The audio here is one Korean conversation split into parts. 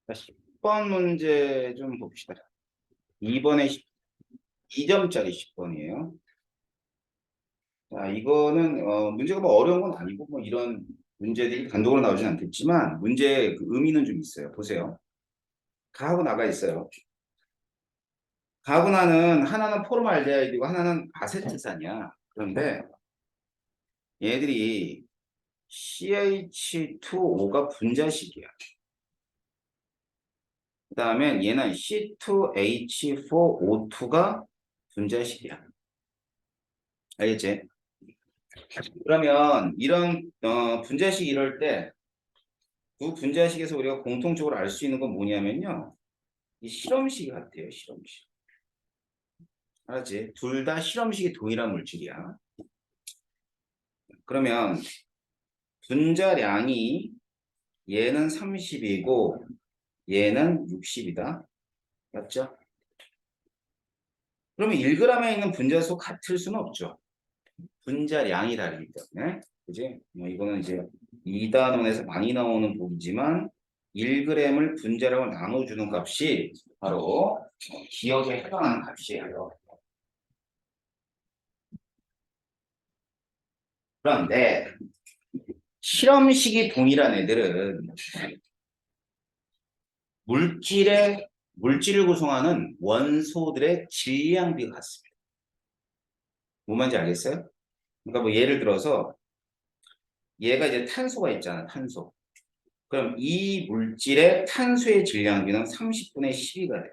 자, 10번 문제 좀 봅시다. 2번에 2점짜리 10번이에요. 자, 이거는 문제가 뭐 어려운 건 아니고 뭐 이런 문제들이 단독으로 나오진 않겠지만 문제의 그 의미는 좀 있어요. 보세요. 가하고 나가 있어요. 가하고 나는 하나는 포름알데하이드고 하나는 아세트산이야. 그런데 얘들이 CH2O가 분자식이야. 그 다음에 얘는 C2H4O2가 분자식이야. 알겠지? 그러면 이런 분자식 이럴 때 두 분자식에서 우리가 공통적으로 알 수 있는 건 뭐냐면요. 이 실험식 같아요. 실험식. 알았지? 둘 다 실험식이 동일한 물질이야. 그러면 분자량이 얘는 30이고 얘는 60이다. 맞죠? 그러면 1g에 있는 분자수 같을 수는 없죠. 분자량이 다르기 때문에. 그지? 뭐 이거는 이제 2단원에서 많이 나오는 보기지만 1g을 분자량을 나눠주는 값이 바로 기억에 해당하는 값이에요. 그런데 실험식이 동일한 애들은 물질을 구성하는 원소들의 질량비가 같습니다. 뭔 말인지 알겠어요? 그러니까 뭐 예를 들어서 얘가 이제 탄소가 있잖아, 탄소. 그럼 이 물질의 탄소의 질량비는 30분의 12가 돼.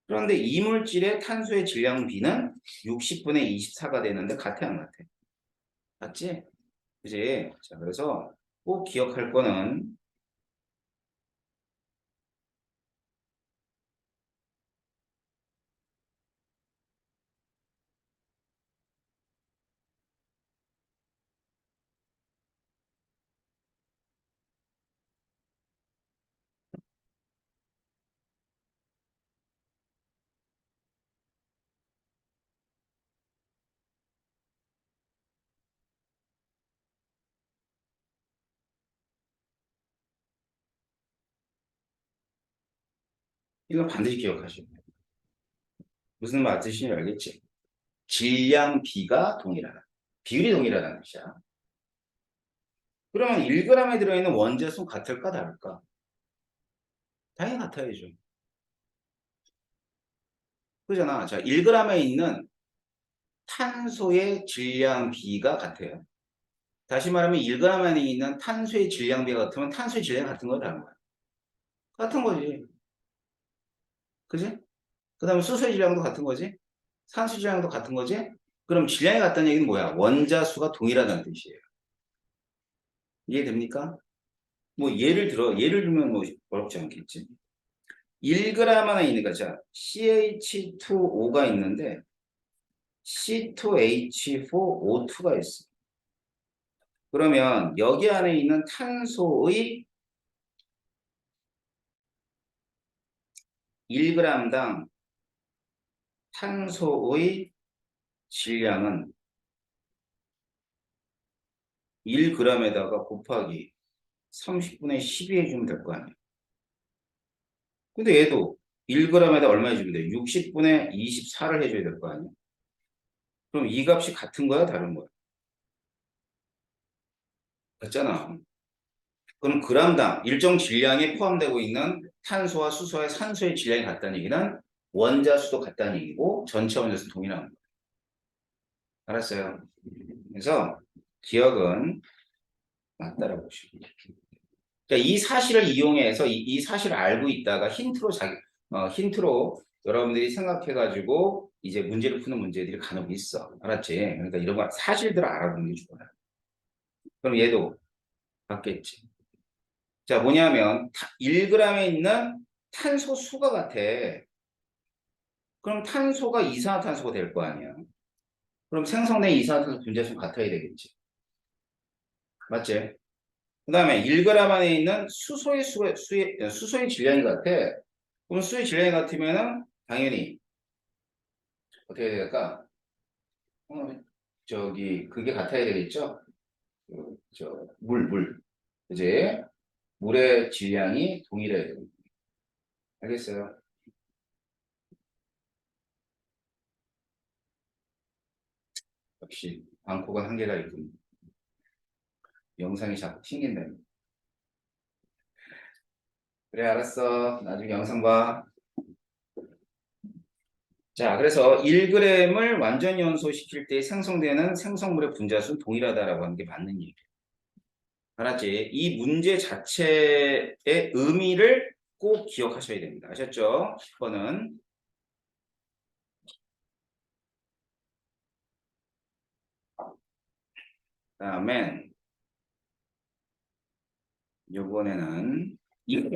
그런데 이 물질의 탄소의 질량비는 60분의 24가 되는데 같아 안 같아? 맞지? 그지? 자, 그래서 꼭 기억할 거는 이건 반드시 기억하셔야 돼요. 무슨 말 뜻인지 알겠지? 질량비가 동일하다. 비율이 동일하다는 뜻이야. 그러면 1g에 들어있는 원자수 같을까 다를까? 당연히 같아야죠. 그잖아. 자, 1g에 있는 탄소의 질량비가 같아요. 다시 말하면 1g 안에 있는 탄소의 질량비가 같으면 탄소의 질량이 같은 거야, 다른 거야? 같은 거지. 그지? 그 다음에 수소의 질량도 같은 거지? 산소 질량도 같은 거지? 그럼 질량이 같다는 얘기는 뭐야? 원자수가 동일하다는 뜻이에요. 이해됩니까? 뭐 예를 들면 뭐 어렵지 않겠지. 1g 안에 있는 거죠. CH2O가 있는데 C2H4O2가 있어. 그러면 여기 안에 있는 탄소의 1g당 탄소의 질량은 1g에다가 곱하기 30분의 12 해주면 될 거 아니야. 근데 얘도 1g에다 얼마 해주면 돼? 60분의 24를 해줘야 될 거 아니야. 그럼 이 값이 같은 거야? 다른 거야? 같잖아. 그럼 g당 일정 질량에 포함되고 있는 탄소와 수소와 산소의 질량이 같다는 얘기는 원자 수도 같다는 얘기고 전체 원자 수 동일한 거예요. 알았어요? 그래서 기억은 맞다라고 보시면 돼요. 그러니까 이 사실을 이용해서 이 사실을 알고 있다가 힌트로 여러분들이 생각해가지고 이제 문제를 푸는 문제들이 간혹 있어. 알았지? 그러니까 이런 거 사실들을 알아보는 게 좋아요. 그럼 얘도 같겠지. 자, 뭐냐면 1g에 있는 탄소 수가 같아. 그럼 탄소가 이산화탄소가 될 거 아니야. 그럼 생성된 이산화탄소 분자수가 같아야 되겠지. 맞지? 그 다음에 1g 안에 있는 수소의 질량이 같아. 그럼 수소의 질량이 같으면은 당연히 어떻게 해야 될까? 그게 같아야 되겠죠? 물. 그지? 물의 질량이 동일해야 됩니다. 알겠어요? 역시 방콕은 한계가 있군. 영상이 자꾸 튕긴다. 그래, 알았어. 나중에 영상 봐. 자, 그래서 1g을 완전 연소시킬 때 생성되는 생성물의 분자수는 동일하다라고 하는 게 맞는 얘기예요. 알았지? 이 문제 자체의 의미를 꼭 기억하셔야 됩니다. 아셨죠? 10번은. 그다음에 요번에는 이거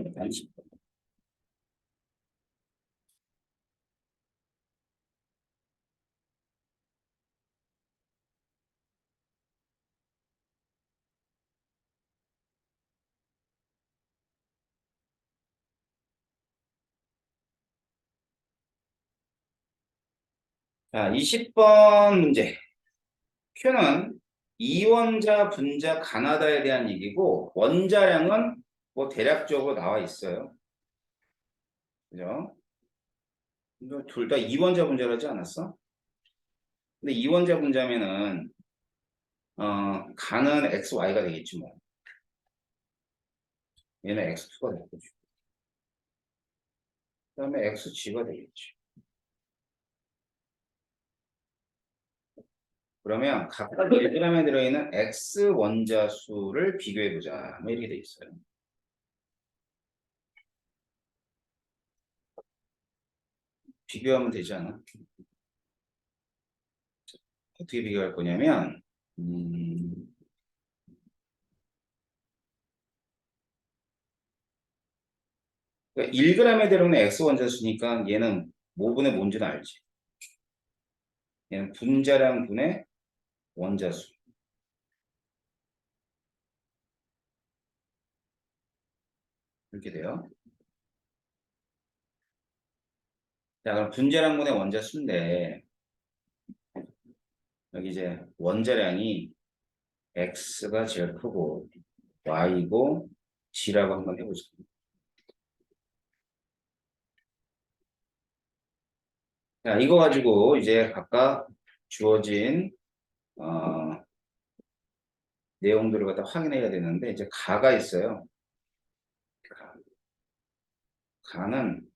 자, 20번 문제. Q는 이원자 분자 가나다에 대한 얘기고 원자량은 뭐 대략적으로 나와 있어요. 그죠? 둘 다 이원자 분자라지 않았어? 근데 이원자 분자면은 가는 XY가 되겠지 뭐. 얘는 X2가 되겠지. 그다음에 XG가 되겠지. 그러면 각각 1g에 들어있는 X 원자 수를 비교해 보자. 뭐 이렇게 돼 있어요. 비교하면 되지 않아? 어떻게 비교할 거냐면 음, 1g에 들어있는 X 원자 수니까 얘는 뭐분의 뭔지는 알지. 얘는 분자량 분의 원자 수. 이렇게 돼요. 자, 그럼 분자량 분의 원자 수인데 여기 이제 원자량이 X가 제일 크고 Y고 G라고 한번 해보자. 자, 이거 가지고 이제 각각 주어진 어, 내용들을 갖다 확인해야 되는데 이제 가가 있어요. 가. 가는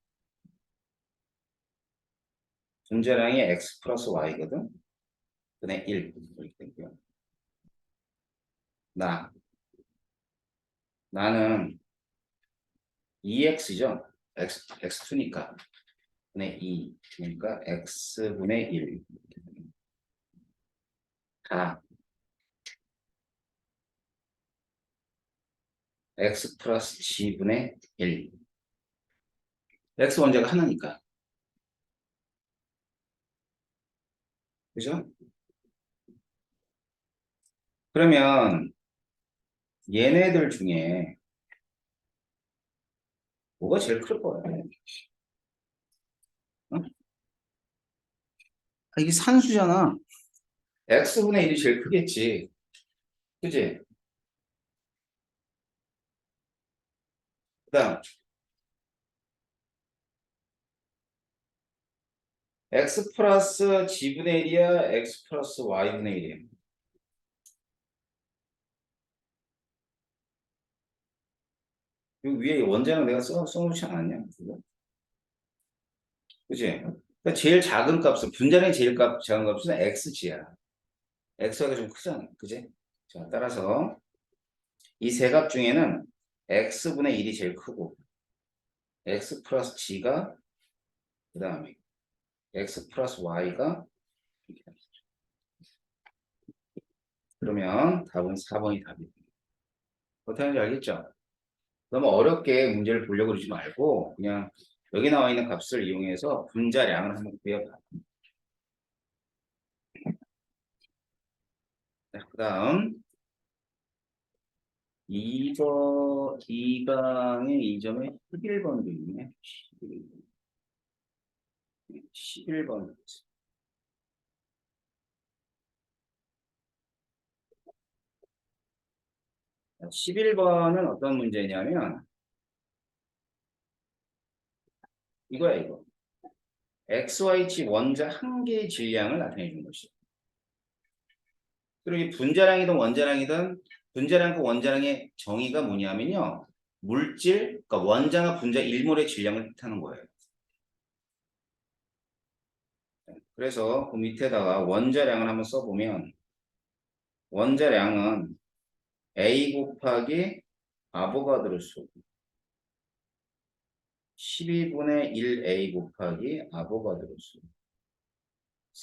분자량이 x 플러스 y거든. 분의 1 이렇게 되고요. 나는 2x죠. x2니까 분의 2 그러니까 x분의 1. 가 x 플러스 g분의 1. x 원자가 하나니까. 그죠? 그러면 얘네들 중에 뭐가 제일 클 거야? 어? 이게 산수잖아. x분의 1이 제일 크겠지. 그지? 그다음 x 플러스 g분의 1이야, x 플러스 y분의 1이야. 여기 위에 원자는 내가 써놓지 않았냐? 그거? 그지? 그러니까 제일 작은 값은, 분자량이 제일 작은 값은 xg야. x가 좀 크잖아. 그지? 자, 따라서 이 세 값 중에는 x분의 1이 제일 크고, x 플러스 g가, 그 다음에 x 플러스 y가, 그러면 답은 4번이 답이에요. 어떻게 하는지 알겠죠? 너무 어렵게 문제를 보려고 그러지 말고 그냥 여기 나와 있는 값을 이용해서 분자량을 한번 구해봐. 그 다음 2방에 2점에 11번도 있네. 11번. 11번은 어떤 문제냐면 이거야 이거. XY치 원자 한 개의 질량을 나타내 준 것이죠. 그리고 이 분자량이든 원자량이든 분자량과 원자량의 정의가 뭐냐면요. 물질, 그러니까 원자나 분자 일몰의 질량을 뜻하는 거예요. 그래서 그 밑에다가 원자량을 한번 써보면 원자량은 A 곱하기 아보가드로 수 12분의 1A 곱하기 아보가드로 수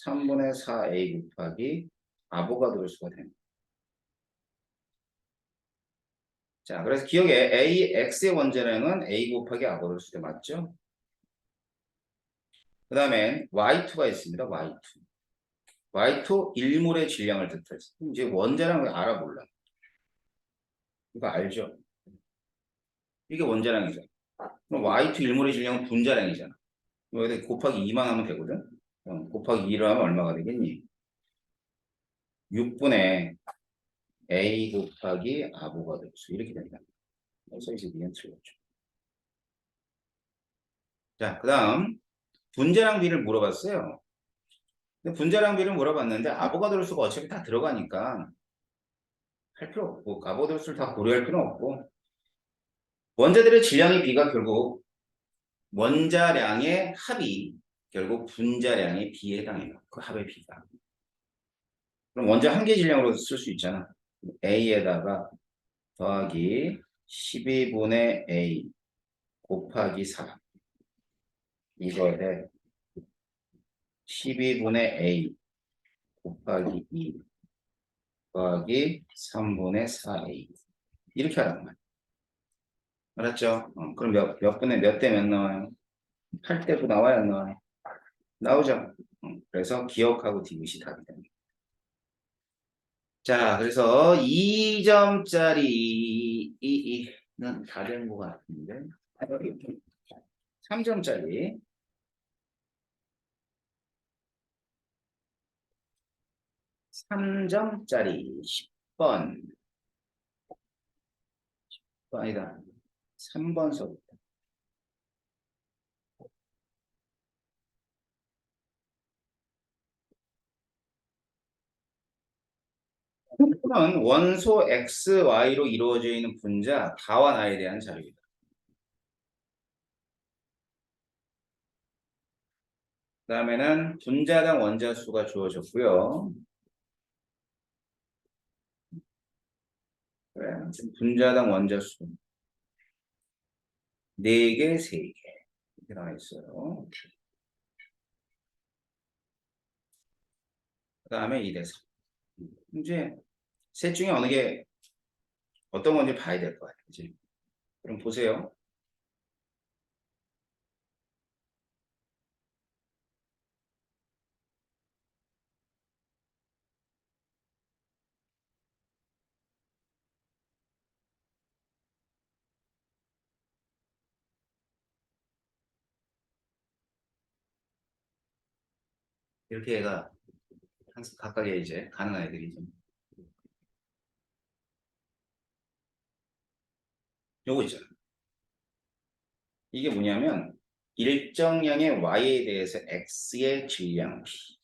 3분의 4A 곱하기 아보가드로 수가 됩니다. 자, 그래서 기억에 X의 원자량은 A 곱하기 아보가드로 수대 맞죠? 그 다음에 Y2가 있습니다. Y2. Y2 일몰의 질량을 뜻해서 이제 원자량을 알아볼라. 이거 알죠? 이게 원자량이죠. 그럼 Y2 일몰의 질량은 분자량이잖아. 여기다 곱하기 2만 하면 되거든. 곱하기 2를 하면 얼마가 되겠니? 6분의 A 곱하기 아보가드로 수 이렇게 된다. 그래서 이제 이건 틀렸죠. 자, 그 다음 분자량 비를 물어봤어요. 근데 분자량 비를 물어봤는데 아보가드로 수가 어차피 다 들어가니까 할 필요 없고 아보가드로 수를 다 고려할 필요는 없고 원자들의 질량의 비가 결국 원자량의 합이 결국 분자량의 비에 해당해요. 그 합의 비가. 그럼 원자 한 개 질량으로 쓸 수 있잖아. A에다가 더하기 12분의 A 곱하기 4 이거에 12분의 A 곱하기 2 더하기 3분의 4A 이렇게 하란 말이야. 알았죠? 그럼 몇 분의 몇 대 몇 나와요? 8대도 나와야 안 나와요? 나오죠? 그래서 기억하고 디귿이 답이 됩니다. 자, 그래서 2점짜리 이는 다 된 것 같은데 3점짜리 3점짜리 10번 아니다 3번 서 원소 XY로 이루어져 있는 분자 다와 나에 대한 자료이다. 그 다음에는 분자당 원자 수가 주어졌고요. 그래, 분자당 원자 수 4개, 3개 이렇게 나와 있어요. 그 다음에 2대 3. 이제 셋 중에 어느 게 어떤 건지 봐야 될 것 같아요. 그치? 그럼 보세요. 이렇게 해가 항상 각각의 이제 가능한 애들이죠. 요거 있잖아. 이게 뭐냐면 일정량의 y에 대해서 x의 질량 b.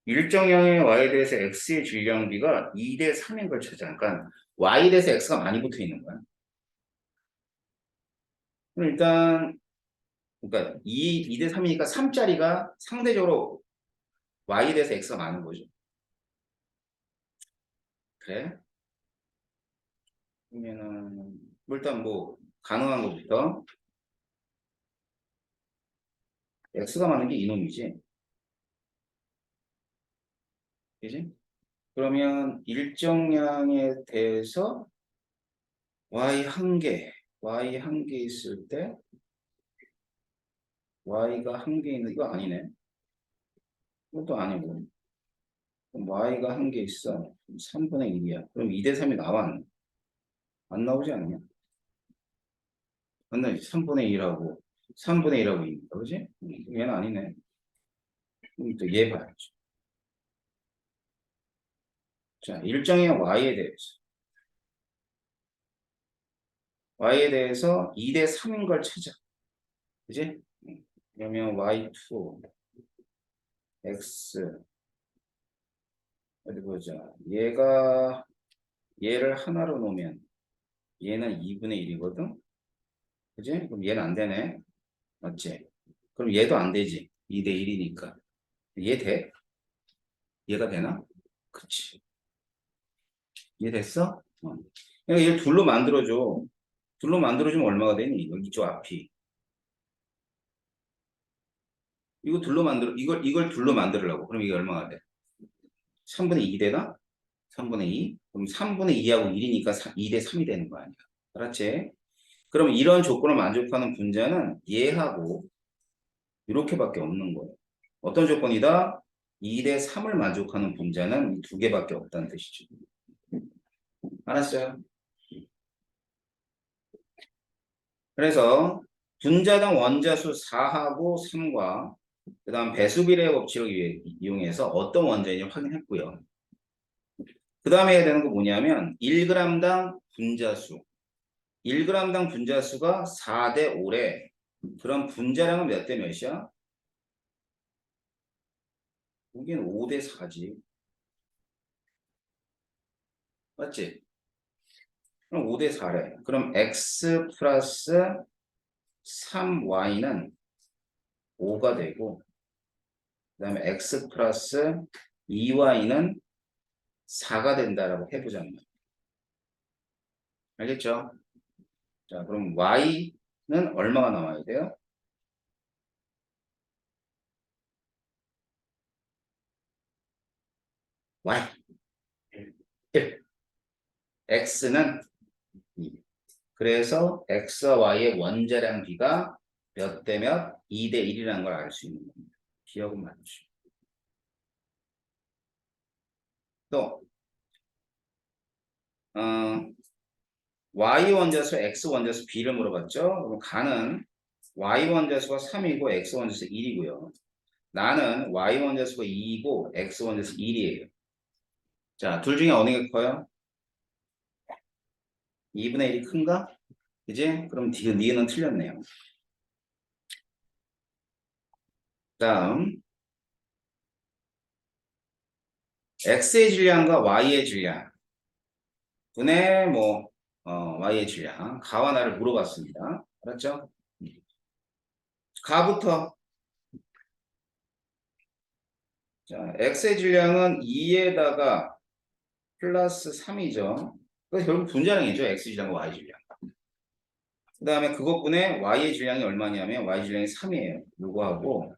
일정량의 y에 대해서 x의 질량 b가 2대 3인 걸 찾아. 그러니까 y에 대해서 x가 많이 붙어 있는 거야. 그럼 일단 그러니까 2대 3이니까 3짜리가 상대적으로 y에 대해서 x가 많은 거죠. 그래? 그러면은 일단 뭐 가능한 것부터 x가 많은 게 이놈이지. 그지? 그러면 일정량에 대해서 y 한 개 있을 때 y가 한 개 있는 이거 아니네. 이것도 아니고. 그럼 y가 한 개 있어. 3분의 1이야. 그럼 2대 3이 나와? 안 나오지 않냐? 안 나오지. 3분의 1하고 3분의 1하고 2니까. 그지? 얘는 아니네. 그럼 또 얘 봐야지. 자, 일정의 y에 대해서 2대 3인 걸 찾아. 그지? 그러면 y2, x, 어디 보자. 얘를 하나로 놓으면 얘는 2분의 1이거든? 그지? 그럼 얘는 안 되네. 맞지? 그럼 얘도 안 되지. 2대 1이니까. 얘 돼? 얘가 되나? 그치. 이해됐어? 그러니까 얘를 둘로 만들어줘. 둘로 만들어주면 얼마가 되니? 여기 이쪽 앞이. 이걸 둘로 만들으려고. 그럼 이게 얼마가 돼? 3분의 2 되나? 3분의 2? 그럼 3분의 2하고 1이니까 2대 3이 되는 거 아니야. 알았지? 그럼 이런 조건을 만족하는 분자는 얘하고 이렇게밖에 없는 거예요. 어떤 조건이다? 2대 3을 만족하는 분자는 이 두 개밖에 없다는 뜻이죠. 알았어요? 그래서 분자당 원자수 4하고 3과 그 다음 배수비례 법칙을 이용해서 어떤 원자인지 확인했고요. 그 다음에 해야 되는 거 뭐냐면 1g당 분자수. 1g당 분자수가 4대 5래. 그럼 분자량은 몇 대 몇이야? 여기는 5대 4지. 맞지? 그럼 5대 4래. 그럼 x 플러스 3y는 5가 되고 그 다음에 x 플러스 2y는 4가 된다라고 해보자면. 알겠죠? 자, 그럼 y는 얼마가 나와야 돼요? y 1. x는 2. 그래서 x와 y의 원자량 비가 몇 대 몇? 2대 1이라는 걸 알 수 있는 겁니다. 기억은 맞죠. 또 어, y 원자수, x 원자수 비를 물어봤죠? 그럼 가는 y 원자수가 3이고 x 원자수 1이고요. 나는 y 원자수가 2이고 x 원자수 1이에요. 자, 둘 중에 어느 게 커요? 2분의 1이 큰가? 그지? 그럼 니은 틀렸네요. 다음 x의 질량과 y의 질량 분의 y의 질량 가와 나를 물어봤습니다. 알았죠? 가부터 자, x의 질량은 2에다가 플러스 3이죠. 그래서 결국 분자량이죠. x 질량과 y 질량. 그 다음에 그것분의 y의 질량이 얼마냐면 y 질량이 3이에요. 요거하고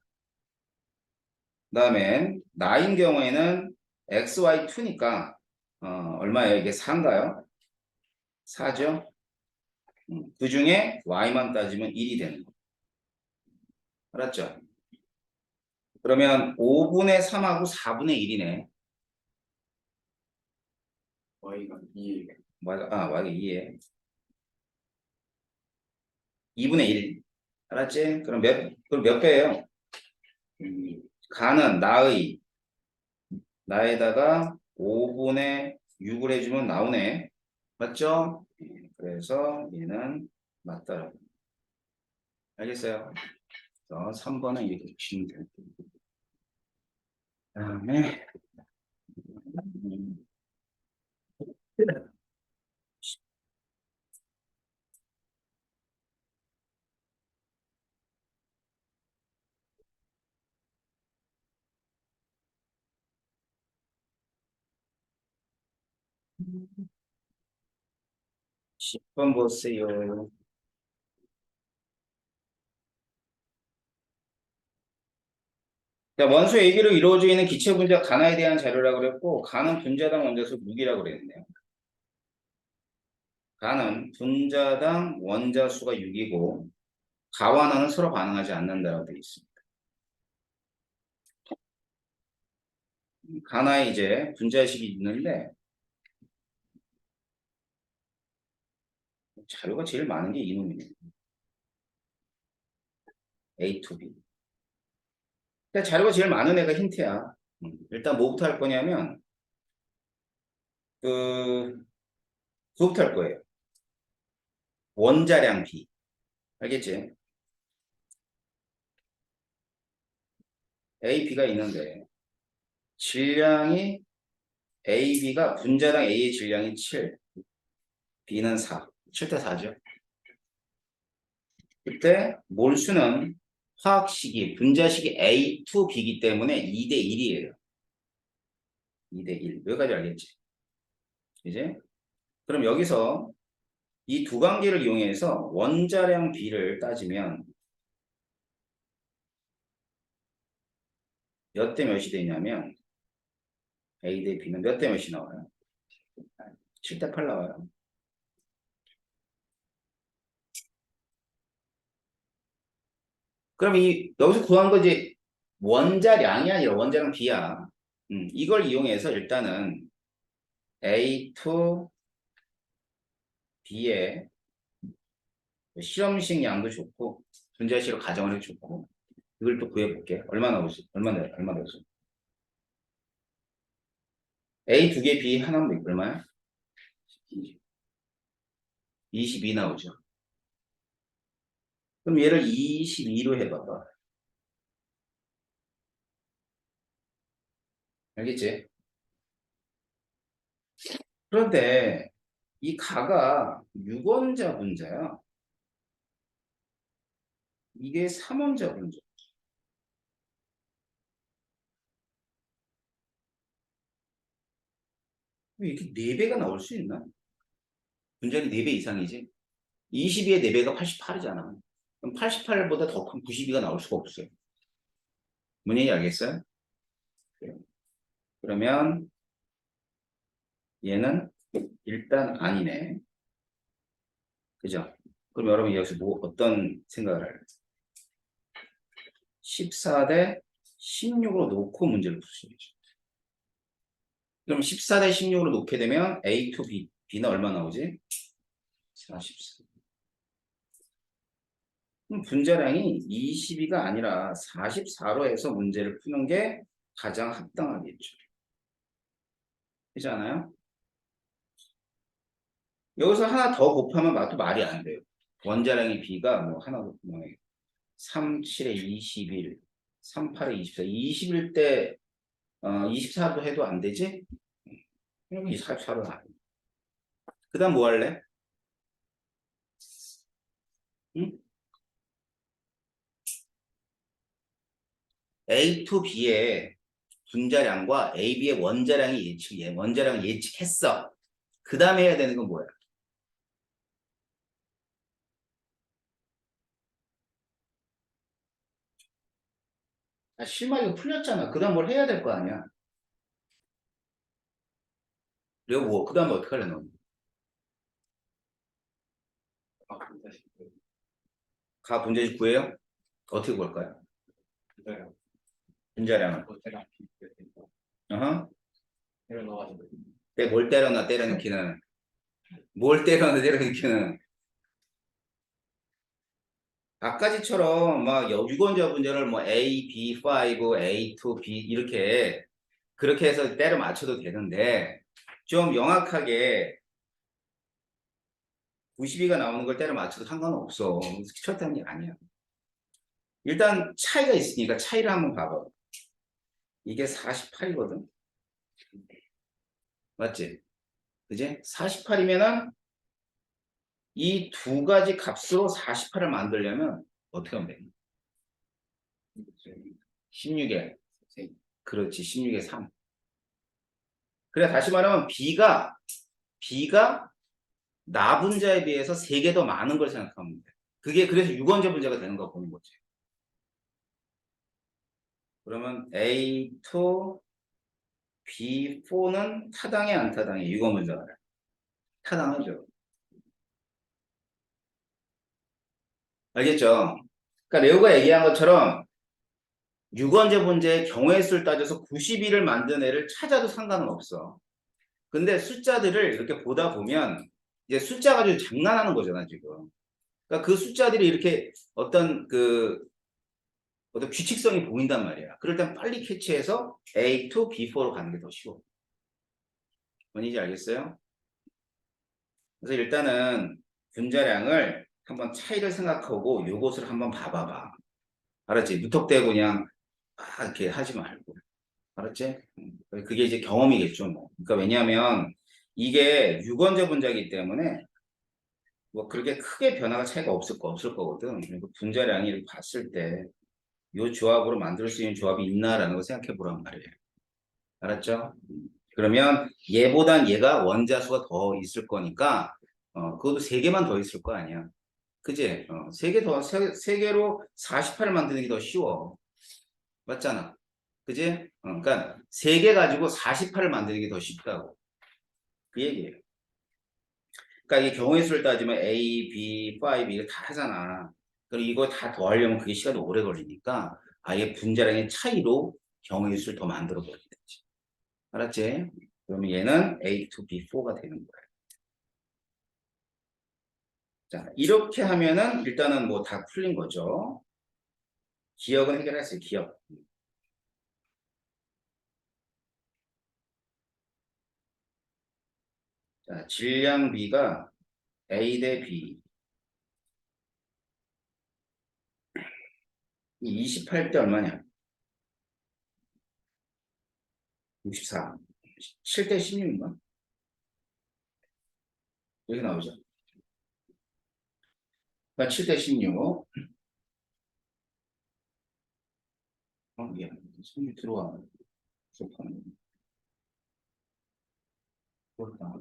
그 다음에 나인 경우에는 xy2니까 얼마예요? 이게 4인가요? 4죠? 그 중에 y만 따지면 1이 되는 거. 알았죠? 그러면 5분의 3하고 4분의 1이네. y가 2. y가 2에 2분의 1. 알았지? 그럼 몇 배예요? 가는 나에다가 5분의 6을 해주면 나오네. 맞죠? 그래서 얘는 맞다라고. 알겠어요? 그래서 3번은 이렇게 주시면 돼요. 다음에 10번 보세요. 자, 원소 얘기로 이루어져 있는 기체 분자 가나에 대한 자료라고 그랬고, 가는 분자당 원자수 6이라고 그랬네요. 가는 분자당 원자수가 6이고, 가와 나는 서로 반응하지 않는다고 되어 있습니다. 가나에 이제 분자식이 있는데, 자료가 제일 많은 게 이놈이네요. A to B. 그러니까 자료가 제일 많은 애가 힌트야. 일단 뭐부터 할 거냐면, 그거부터 할 거예요. 원자량 B. 알겠지? A, B가 있는데 질량이 A, B가 분자량 A의 질량이 7, B는 4. 7대 4죠. 그때 몰수는 화학식이 분자식이 A2B이기 때문에 2대 1이에요. 2대 1. 여기까지 알겠지? 이제 그럼 여기서 이 두 관계를 이용해서 원자량 B를 따지면 몇 대 몇이 되냐면 A 대 B는 몇 대 몇이 나와요? 7대 8 나와요. 그럼 여기서 구한 거지 원자량이 아니라 원자량 B야. 이걸 이용해서 일단은 A2 B의 실험식 양도 좋고 분자식으로 가정을 해 좋고 이걸 또 구해볼게. 얼마나 오지? 얼마나 오지? A 두 개, B 하나면 얼마야? 22 나오죠. 그럼 얘를 22로 해봐봐. 알겠지? 그런데 이 가가 6원자 분자야. 이게 3원자 분자. 이렇게 4배가 나올 수 있나? 분자는 4배 이상이지. 22의 4배가 88이잖아. 그럼 88보다 더 큰 92가 나올 수가 없어요. 뭔 얘기 알겠어요? 그러면 얘는 일단 아니네. 그죠? 그럼 여러분 여기서 어떤 생각을 할까요? 14대 16으로 놓고 문제를 푸시죠. 그럼 14대 16으로 놓게 되면 A to B. B는 얼마 나오지? 44. 그럼 분자량이 22가 아니라 44로 해서 문제를 푸는 게 가장 합당하겠죠. 그렇지 않아요? 여기서 하나 더 곱하면 또 말이 안 돼요. 원자량이 B가 뭐 하나 더 곱하면 3, 7에 21, 3, 8에 24, 21 때 24도 해도 안 되지? 그럼 24로 안 돼. 그 다음 뭐 할래? 응? A to B의 분자량과 A, B의 원자량을 예측했어. 그 다음에 해야 되는 건 뭐야? 실마 이거 풀렸잖아. 그 다음 뭘 해야 될 거 아니야. 그리고 뭐, 그 다음에 어떻게 할래, 너? 가 분자식 구해요? 어떻게 구할까요? 분자량을. 어허. 뭘 때려놔, 때려넣기는. 뭘 때려놔, 때려넣기는. 아까지처럼 막 유권자 분자를 뭐 A, B5, A2, B 이렇게 그렇게 해서 때려 맞춰도 되는데 좀 영악하게 92가 나오는 걸 때려 맞춰도 상관없어. 절대한 게 아니야. 일단 차이가 있으니까 차이를 한번 봐봐. 이게 48이거든. 맞지? 그지? 48이면은 이 두 가지 값으로 48을 만들려면 어떻게 하면 돼? 16에 그렇지. 16에 3. 그래 다시 말하면 B가 나 분자에 비해서 3개 더 많은 걸 생각하면 돼. 그게 그래서 유권자 분자가 되는 거 보는 거지. 그러면 A2, B4는 타당해 안 타당해? 유권 분자가 타당하죠. 알겠죠? 그러니까 레오가 얘기한 것처럼 유권자 분자의 경우의 수를 따져서 92를 만든 애를 찾아도 상관은 없어. 근데 숫자들을 이렇게 보다 보면 이제 숫자 가지고 장난하는 거잖아, 지금. 그러니까 그 숫자들이 이렇게 어떤 규칙성이 보인단 말이야. 그럴 땐 빨리 캐치해서 A2, B4로 가는 게 더 쉬워. 뭔지 알겠어요? 그래서 일단은 분자량을 한번 차이를 생각하고 요것을 한번 봐봐봐. 알았지? 무턱대고 그냥 이렇게 하지 말고. 알았지? 그게 이제 경험이겠죠, 뭐. 그러니까 왜냐하면 이게 유건자 분자이기 때문에 뭐 그렇게 크게 변화가 차이가 없을 거거든. 그리고 분자량이 이렇게 봤을 때 이 조합으로 만들 수 있는 조합이 있나라는 걸 생각해 보란 말이에요. 알았죠? 그러면 얘보단 얘가 원자수가 더 있을 거니까 그것도 3개만 더 있을 거 아니야. 그지? 3개로 48을 만드는 게 더 쉬워. 맞잖아. 그지? 그러니까 3개 가지고 48을 만드는 게 더 쉽다고. 그 얘기예요. 그러니까 이 경우의 수를 따지면 A, B, 5 이거 다 하잖아. 그럼 이거 다 더하려면 그게 시간이 오래 걸리니까 아예 분자량의 차이로 경우의 수를 더 만들어 버리는 거지. 알았지? 그러면 얘는 A to B4가 되는 거야. 자, 이렇게 하면은 일단은 뭐 다 풀린 거죠. 기억은 해결했어요, 기억. 자, 질량비가 A 대 B. 28대 얼마냐? 64. 7대 16인가? 여기 나오죠. 그러니까 7대 16. 미안. 16 들어와. 소파는. 그렇다.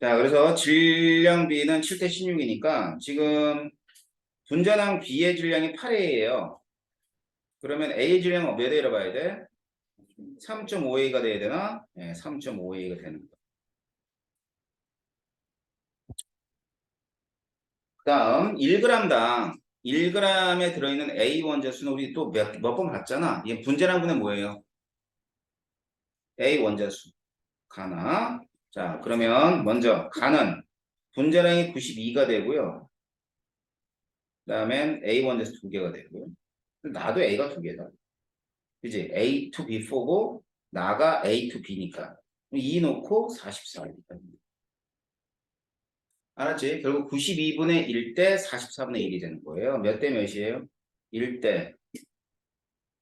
자, 그래서 질량비는 7대 16이니까 지금 분자량 B의 질량이 8A예요. 그러면 A의 질량은 몇 A로 봐야 돼? 3.5A가 돼야 되나? 네, 3.5A가 되는 거. 다음 1g당 1g에 들어있는 A 원자수는 우리 또 몇 번 봤잖아. 얘 분자량분의 뭐예요? A 원자수. 가나. 자, 그러면 먼저 가는 분자량이 92가 되고요. 그다음엔 A 원자수 2개가 되고요. 나도 A가 2개다. 그지? A to B4고 나가 A to B니까 2 놓고 44입니다. 알았지? 결국 92분의 1 대 44분의 1이 되는 거예요. 몇 대 몇이에요? 1 대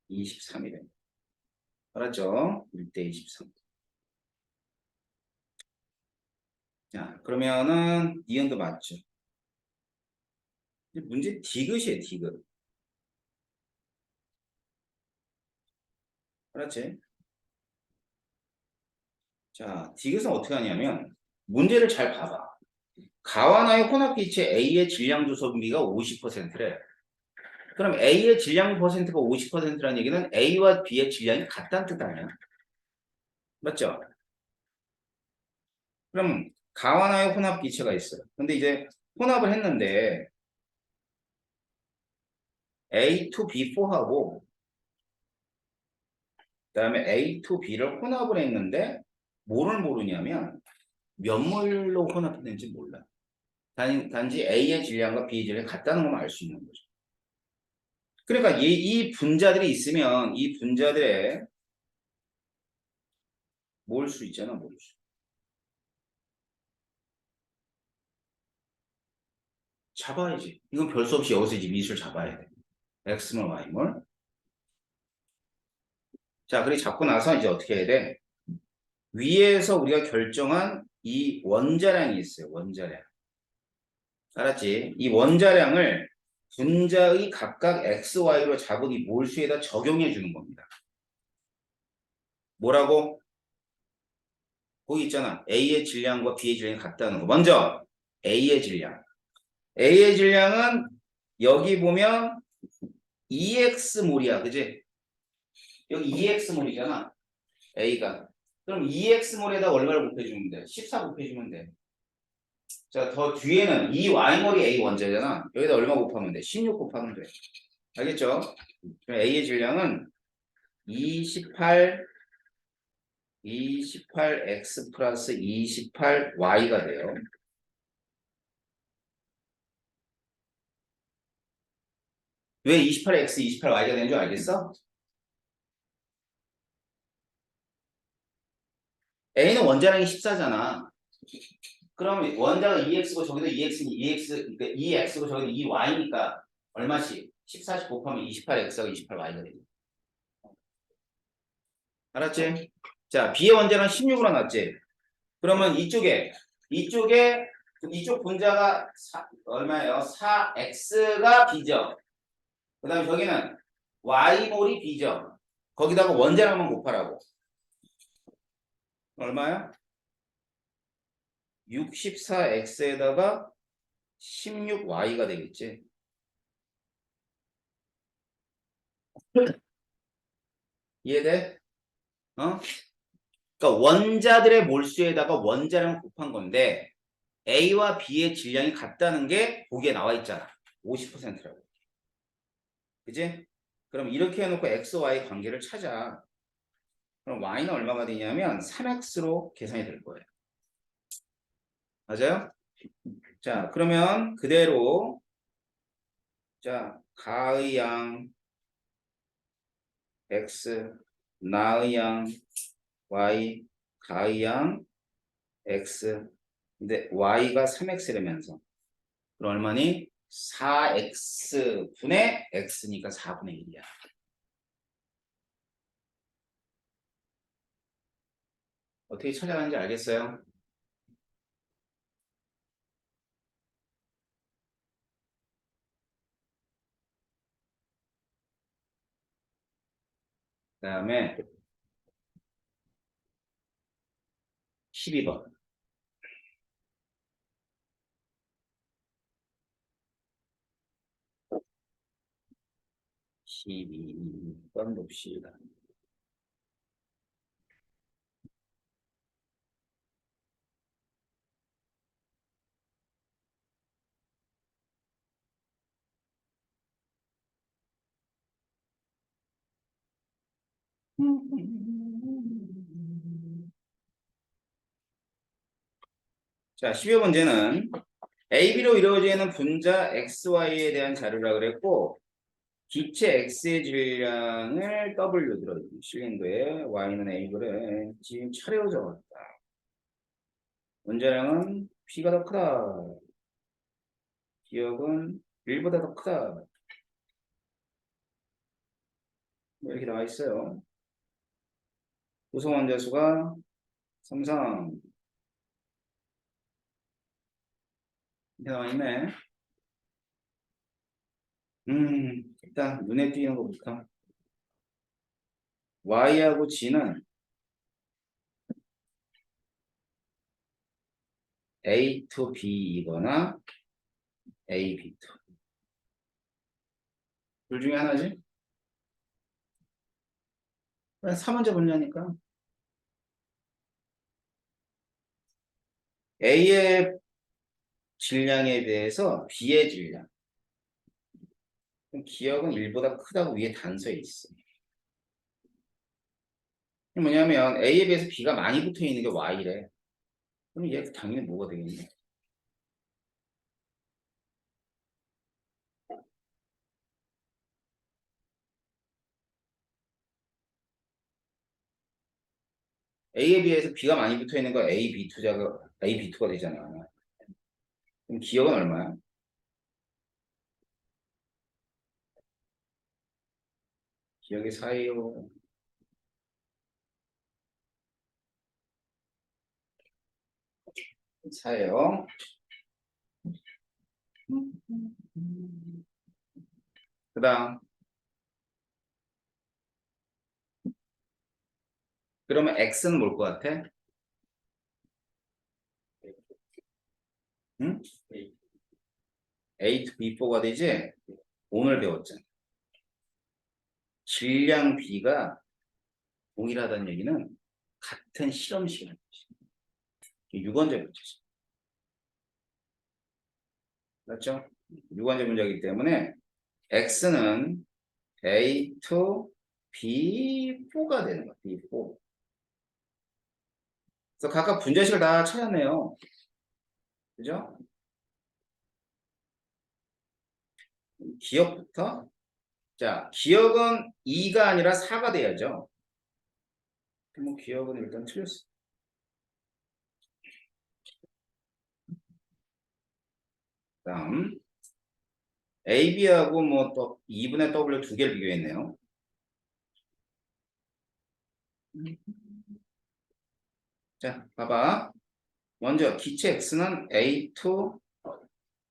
23이래. 알았죠? 1 대 23. 자, 그러면은 니은도 맞죠? 문제 디귿이에요, 디귿. 알았지? 자, 디귿은 어떻게 하냐면 문제를 잘 봐봐. 가와나의 혼합기체 A의 질량 조성비가 50%래. 그럼 A의 질량 퍼센트가 50%라는 얘기는 A와 B의 질량이 같다는 뜻 아니야? 맞죠? 그럼 가와나의 혼합기체가 있어요. 근데 이제 혼합을 했는데 A to B4하고 그다음에 A to B를 혼합을 했는데 뭐를 모르냐면 몇 몰로 혼합했는지 몰라. 단지 A의 질량과 B의 질량이 같다는 것만 알 수 있는 거죠. 그러니까 이 분자들이 있으면 이 분자들의 몰수 있잖아, 몰수. 잡아야지. 이건 별 수 없이 여기서 이제 미수를 잡아야 돼. X몰, Y몰. 자, 그리고 잡고 나서 이제 어떻게 해야 돼? 위에서 우리가 결정한 이 원자량이 있어요. 원자량. 알았지? 이 원자량을 분자의 각각 XY로 잡은 이 몰수에다 적용해 주는 겁니다. 뭐라고? 거기 있잖아. A의 질량과 B의 질량이 같다는 거. 먼저 A의 질량. A의 질량은 여기 보면 EX몰이야. 그지? 여기 EX몰이잖아. A가. 그럼 EX몰에다 얼마를 곱해주면 돼? 14 곱해주면 돼. 자, 더 뒤에는 EY몰이 A 원자잖아. 여기다 얼마 곱하면 돼? 16 곱하면 돼. 알겠죠? 그럼 A의 질량은 28, 28X 플러스 28Y가 돼요. 왜 28X, 28Y가 되는 줄 알겠어? A는 원자량이 14잖아. 그럼 원자가 2X고 저기도 2X니 2X, 그러니까 2X고 저기도 2Y니까 얼마씩? 14씩 곱하면 28X하고 28Y가 되지. 알았지? 자, B의 원자는 16으로 놨지? 그러면 이쪽 분자가 얼마예요? 4X가 B죠. 그 다음에 저기는 Y몰이 B죠. 거기다가 원자량만 곱하라고. 얼마야? 64X에다가 16Y가 되겠지. 이해돼? 어? 그러니까 원자들의 몰수에다가 원자량 곱한 건데 A와 B의 질량이 같다는 게 보기에 나와 있잖아. 50%라고. 그지? 그럼 이렇게 해놓고 X, Y 관계를 찾아. 그럼 Y는 얼마가 되냐면 3X로 계산이 될 거예요. 맞아요? 자, 그러면 그대로 자, 가의 양 X, 나의 양 Y, 가의 양 X. 근데 Y가 3X라면서. 그럼 얼마니? 4X분의 X니까 4분의 1이야. 어떻게 찾아가는지 알겠어요? 그 다음에 12번. 12번 봅시다. 자, 12번째는 AB로 이루어져 있는 분자 XY에 대한 자료라 그랬고 기체 X의 질량을 W 들어있는 실린더에 Y는 A 그래. 지금 차례로 적었다. 원자량은 B가 더 크다. 기억은 1보다 더 크다. 이렇게 나와 있어요. 구성 원자 수가 3상 이렇게 나와 있네. 일단 눈에 띄는 것부터 Y하고 G는 A to B이거나 A, B to 둘 중에 하나지? 3문제 분류하니까 A의 질량에 대해서 B의 질량 기억은 1보다 크다고 위에 단서에 있어. 뭐냐면 A에 비해서 B가 많이 붙어 있는 게 Y래. 그럼 얘 당연히 뭐가 되겠냐? A에 비해서 B가 많이 붙어 있는 거 A, B2가 되잖아. 그럼 기억은 얼마야? 기억이 4예요. 4예요. 그 다음 그러면 X는 뭘 것 같아? 응? A to B4가 되지? 오늘 배웠잖아. 질량 B가 동일하다는 얘기는 같은 실험 시간. 유건제 문제죠. 맞죠? 유건제 문제이기 때문에 X는 A to B4가 되는 거야. B4. 그래서 각각 분자식을 다 찾았네요. 그죠? 기억부터. 자, 기억은 2가 아니라 4가 돼야죠. 뭐 기억은 일단 틀렸어. 다음 AB하고 뭐 또 2분의 W 두 개를 비교했네요. 자, 봐봐. 먼저 기체 X는 A to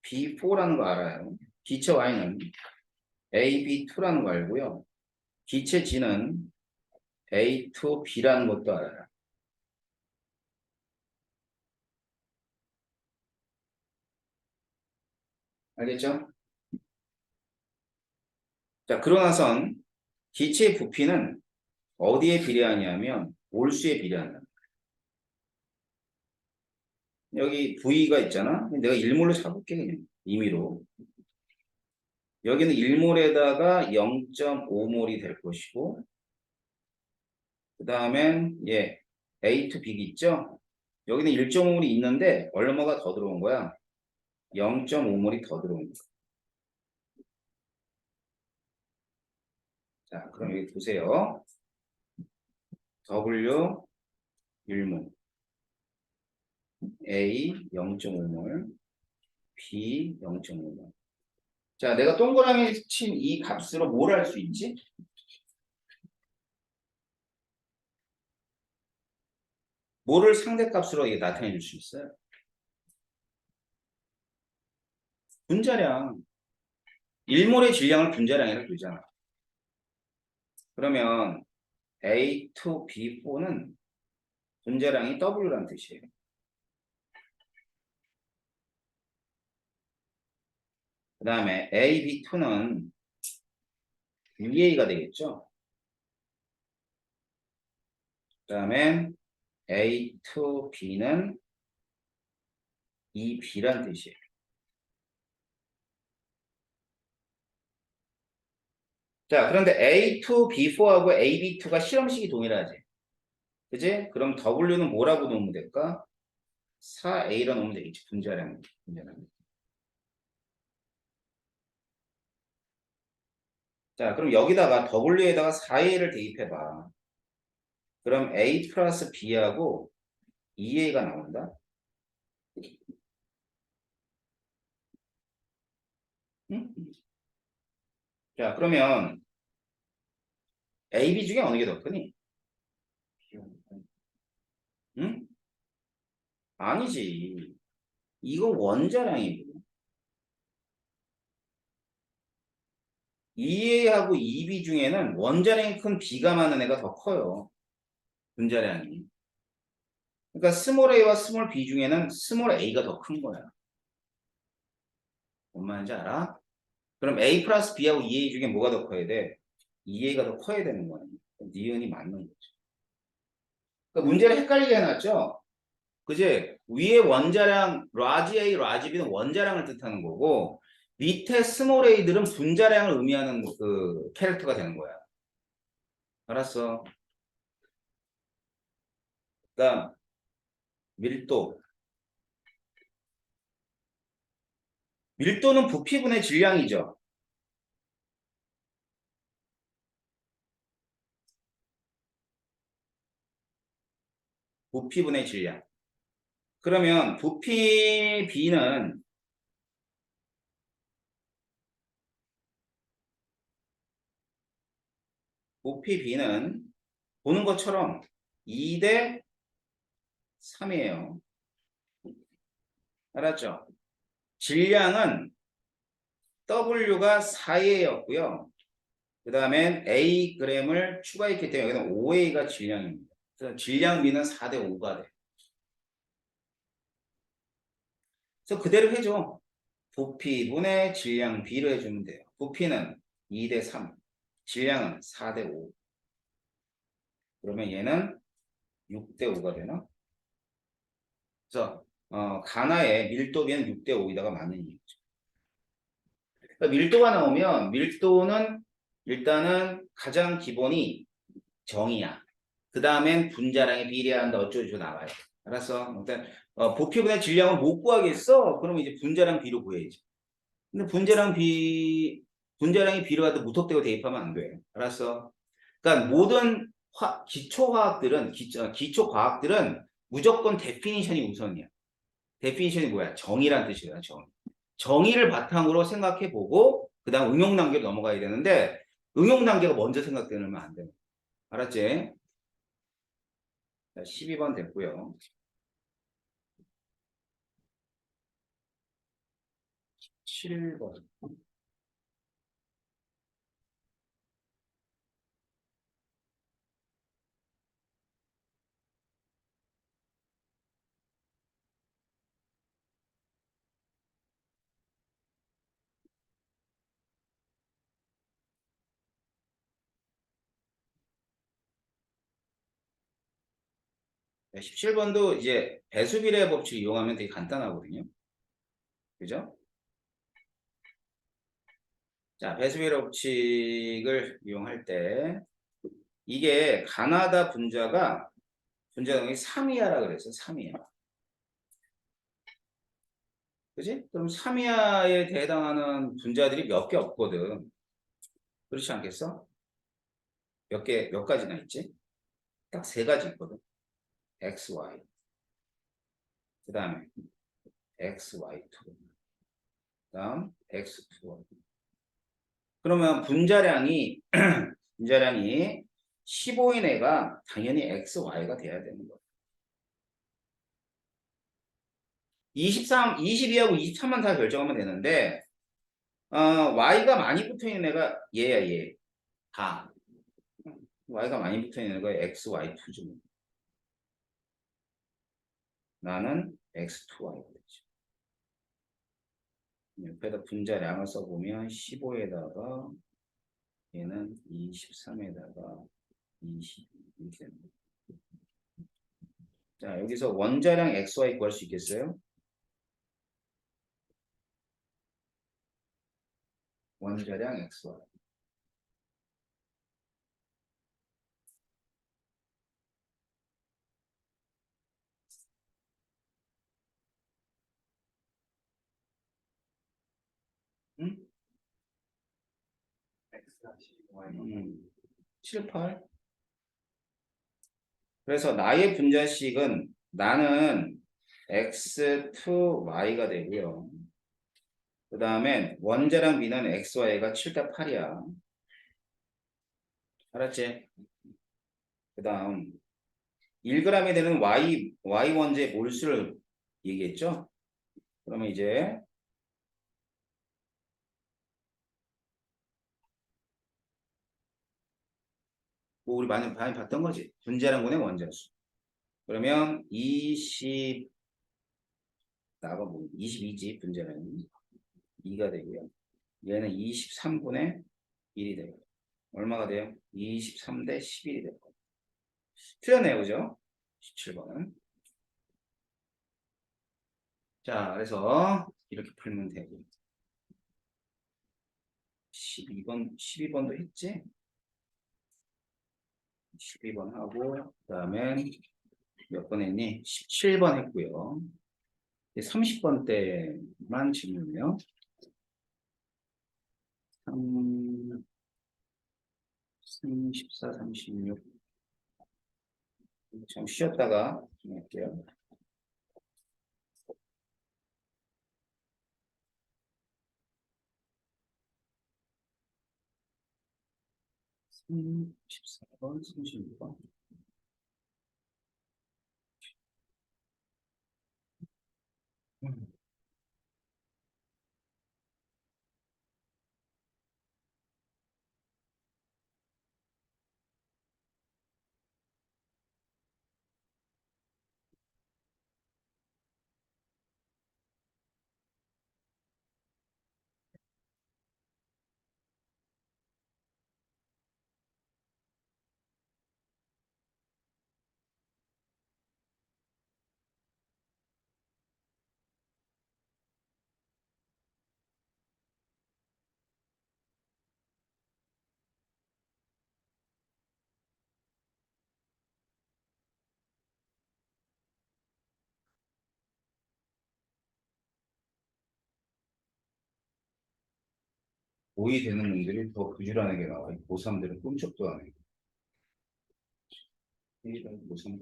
B4라는 거 알아요. 기체 Y는 AB2라는 거 알고요. 기체 G는 A to B라는 것도 알아요. 알겠죠? 자, 그러고 나선 기체의 부피는 어디에 비례하냐면 몰수에 비례한다. 여기 V가 있잖아. 내가 1몰로 잡을게 그냥 임의로. 여기는 1몰에다가 0.5몰이 될 것이고 그 다음엔 A to B 있죠? 여기는 1.5몰이 있는데 얼마가 더 들어온 거야? 0.5몰이 더 들어온 거야. 자, 그럼 여기 보세요. W 1몰, A 0.5몰, B 0.5몰. 자, 내가 동그라미 친 이 값으로 뭘 할 수 있지? 뭐를 상대값으로 이게 나타내 줄 수 있어요? 분자량. 1몰의 질량을 분자량이라고 부르잖아. 그러면 A to B4는 분자량이 W라는 뜻이에요. 그 다음에 A, B2는 UA가 되겠죠. 그 다음에 A to B는 EB라는 뜻이에요. 자, 그런데 A to B4하고 A, B2가 실험식이 동일하지. 그지? 그럼 W는 뭐라고 놓으면 될까? 4A로 놓으면 되겠지. 분자량. 자, 그럼 여기다가 W에다가 4A를 대입해봐. 그럼 A 플러스 B하고 2A가 나온다. 응? 자, 그러면 A, B 중에 어느 게 더 크니? 응? 아니지. 이거 원자량이고. 2A하고 2B 중에는 원자량이 큰 B가 많은 애가 더 커요. 분자량이. 그러니까 스몰 a와 스몰 b 중에는 스몰 a가 더 큰 거야. 뭔 말인지 알아? 그럼 a 플러스 b하고 2a 중에 뭐가 더 커야 돼? 2a가 더 커야 되는 거야. 니은이 맞는 거죠. 그러니까 문제를 헷갈리게 해놨죠? 그지? 위에 원자량 라지 A, 라지 B는 원자량을 뜻하는 거고 밑에 스몰 a들은 분자량을 의미하는 그 캐릭터가 되는 거야. 알았어? 그다음 밀도. 밀도는 부피분의 질량이죠. 부피분의 질량. 그러면 부피 B는 보는 것처럼 2 대 3이에요. 알았죠? 질량은 W가 4A였고요. 그 다음엔 A g을 추가했기 때문에 여기는 5A가 질량입니다. 그래서 질량 B는 4 대 5가 돼. 그래서 그대로 해줘. 부피분의 질량 B로 해주면 돼요. 부피는 2대 3, 질량은 4대 5. 그러면 얘는 6대 5가 되나? 그래서 가나의 밀도비는 6대 5에다가 많은 이유죠. 그러니까 밀도가 나오면 밀도는 일단은 가장 기본이 정의야. 그 다음엔 분자량에 비례한다 어쩌고저쩌고 나와요. 알았어? 일단 부피분의 질량을 못 구하겠어? 그러면 이제 분자량 비로 구해야지. 근데 분자량이 비로 가도 무턱대고 대입하면 안 돼. 알았어? 그러니까 모든 기초과학들은 무조건 데피니션이 우선이야. 데피니션이 뭐야? 정의란 뜻이야, 정의. 정의를 바탕으로 생각해보고 그 다음 응용 단계로 넘어가야 되는데 응용 단계가 먼저 생각되면 안 돼. 알았지? 자, 12번 됐고요. 7번. 17번도 이제 배수비례 법칙 이용하면 되게 간단하거든요. 그죠? 자, 배수비례 법칙을 이용할 때 이게 가나다 분자동이 3이하라 그랬어. 3이하. 그지? 그럼 3이하에 해당하는 분자들이 몇 개 없거든. 그렇지 않겠어? 몇 가지나 있지? 딱 세 가지 있거든. X, Y. 그 다음에 X, Y2. 그 다음 X2. 그러면 분자량이 15인 애가 당연히 X, Y가 돼야 되는 거야. 22하고 23만 다 결정하면 되는데, Y가 많이 붙어 있는 애가 얘야, 얘. 다. Y가 많이 붙어 있는 애가 X, Y2죠. 나는 X2Y가 되지. 옆에다 분자량을 써보면 15에다가 얘는 23에다가 20 이렇게 됩니다. 자, 여기서 원자량 XY 구할 수 있겠어요? 원자량 XY. 응? 7, 8. 그래서 나의 분자식은 나는 X2Y가 되고요. 그 다음에 원자량 B는 XY가 7대 8이야. 알았지? 그 다음 1g이 되는 Y 원자의 몰수를 얘기했죠? 그러면 이제 뭐 우리 많이 봤던 거지. 분자량분의 원자수. 그러면 22지 분자량이 2가 되고요. 얘는 23분의 1이 되고 얼마가 돼요? 23대 11이 되고 틀렸네요. 그죠? 17번은. 자, 그래서 이렇게 풀면 되고 12번도 했지? 12번 하고 그 다음에 몇 번 했니? 17번 했고요. 30번 때만 질문이요. 3, 34, 36. 좀 쉬었다가 할게요. 34번, 36번. 고2 되는 놈들이 더 부지런하게 나와. 고3들은 꿈쩍도 안 해. 이런 고3.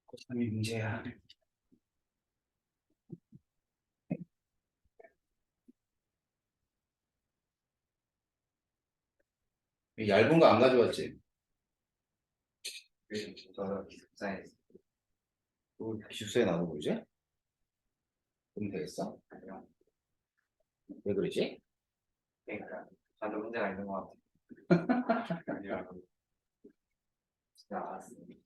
고3이 문제야. 얇은 거 안 가져왔지? 저도 기숙사에 기숙사에 나도 그러지? 그럼 되겠어? 아니요. 왜 그러지? 그러니까 저도 문제가 있는 것 같아요. 아니라고 진짜 알았습니다.